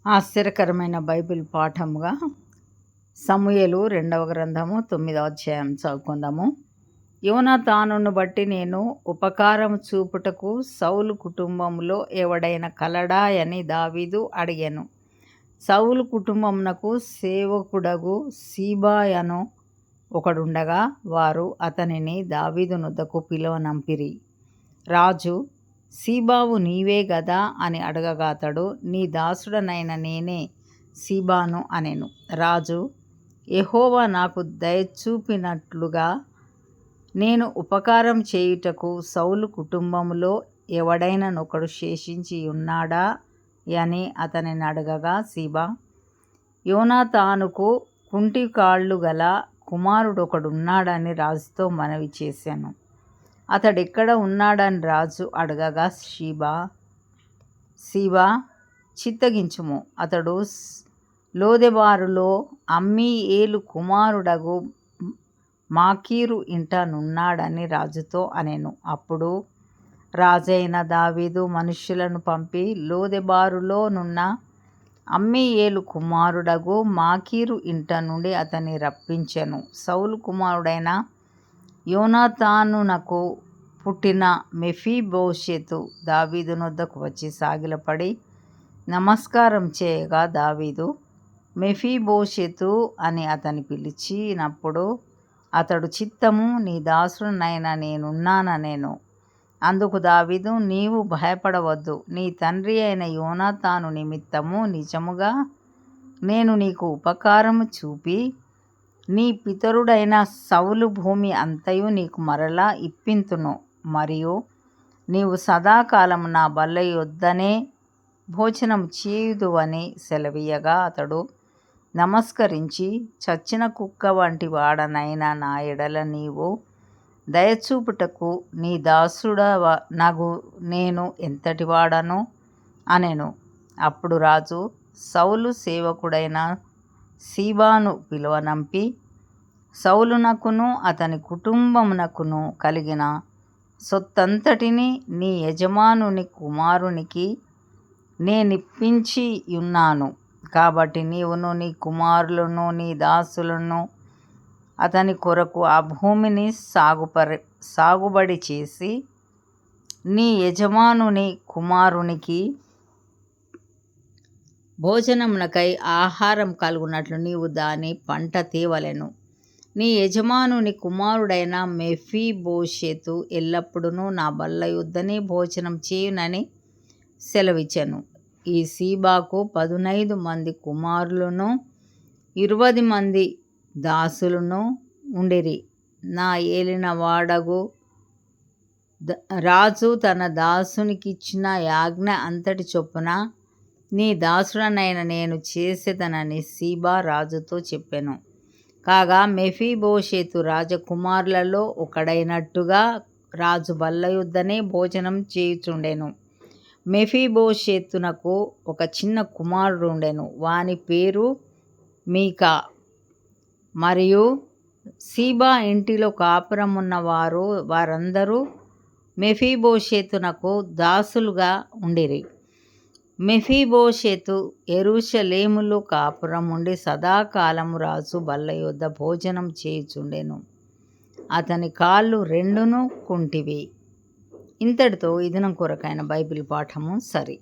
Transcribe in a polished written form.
ఆశ్చర్యకరమైన బైబిల్ పాఠముగా సమూయేలు 2వ గ్రంథము 9వ అధ్యాయం చదువుకుందాము. యోనాతానును బట్టి నేను ఉపకారం చూపుటకు సౌలు కుటుంబంలో ఎవడైనా కలడా అని దావీదు అడిగాను. సౌలు కుటుంబమునకు సేవకుడగు సీబాయను ఒకడుండగా వారు అతనిని దావీదు నొద్దకు పిలువనంపిరి. రాజు, సీబావు నీవే గదా అని అడగగా అతడు, నీ దాసుడనైన నేనే సీబాను అనెను. రాజు, యెహోవా నాకు దయచూపినట్లుగా నేను ఉపకారం చేయుటకు సౌలు కుటుంబములో ఎవడైననొకడు శేషించి ఉన్నాడా అని అతనిని అడగగా సీబా, యోనాతానుకు కుంటి కాళ్ళు గల కుమారుడొకడున్నాడని రాజుతో మనవి చేశాను. అతడెక్కడ ఉన్నాడని రాజు అడగగా సీబా, చిత్తగించుము, అతడు లోదెబారులో అమ్మీయేలు కుమారుడగు మాకీరు ఇంట నున్నాడని రాజుతో అనెను. అప్పుడు రాజైన దావీదు మనుష్యులను పంపి లోదెబారులో నున్న అమ్మీయేలు కుమారుడగు మాకీరు ఇంట నుండి అతన్ని రప్పించెను. సౌలు కుమారుడైన యోనాతానునకు పుట్టిన మెఫీబోషెతు దావీదు నొద్దకు వచ్చి సాగిలపడి నమస్కారం చేయగా దావీదు, మెఫీబోషెతు అని అతని పిలిచినప్పుడు అతడు, చిత్తము, నీ దాసుడనైన నేనున్నాననెను. అందుకు దావీదు, నీవు భయపడవద్దు, నీ తండ్రి అయిన యోనాతాను నిమిత్తము నిజముగా నేను నీకు ఉపకారము చూపి నీ పితరుడైన సౌలు భూమి అంతయు నీకు మరలా ఇప్పింతును. మరియు నీవు సదాకాలము నా బల్ల యొద్దనే భోజనం చేయుదువని సెలవీయగా అతడు నమస్కరించి, చచ్చిన కుక్క వంటి వాడనైనా నా ఎడల నీవు దయచూపుటకు నీ దాసుడనగు నేను ఎంతటి వాడను అనెను. అప్పుడు రాజు సౌలు సేవకుడైన సీబాను పిలువనంపి, సౌలునకును అతని కుటుంబమునకును కలిగిన సొత్తంతటిని నీ యజమానుని కుమారునికి నేనిప్పించియున్నాను. కాబట్టి నీవును నీ కుమారులను నీ దాసులను అతని కొరకు ఆ భూమిని సాగుబడి చేసి నీ యజమానుని కుమారునికి భోజనమునకై ఆహారం కలుగునట్లు నీవు దాని పంట తేవలెను. నీ యజమానుని కుమారుడైన మెఫీబోషెతు ఎల్లప్పుడూ నా బల్ల యొద్దనే భోజనం చేయునని సెలవిచ్చెను. ఈ సీబాకు 15 మంది కుమారులను 20 మంది దాసులను ఉండిరి. నా ఏలినవాడగు రాజు తన దాసునికిచ్చిన యాజ్ఞ అంతటి చొప్పున నీ దాసుడనైన నేను చేసేదనని సీబా రాజుతో చెప్పెను. కాగా మెఫీబోషెతు రాజకుమారులలో ఒకడైనట్టుగా రాజు బల్ల యొద్దనే భోజనం చేయుచుండెను. మెఫీబోషెతునకు ఒక చిన్న కుమారుడు ఉండెను, వాని పేరు మీకా. మరియు సీబా ఇంటిలో కాపురమున్న వారందరూ మెఫీబోషెతునకు దాసులుగా ఉండిరి. మెఫీబోషెతు యెరూషలేములో కాపురం ఉండి సదాకాలము రాజు బల్ల యొద్ద భోజనం చేయుచుండెను. అతని కాళ్ళు రెండును కుంటివి. ఇంతటితో ఈ దినం కొరకైన బైబిల్ పాఠము సరి.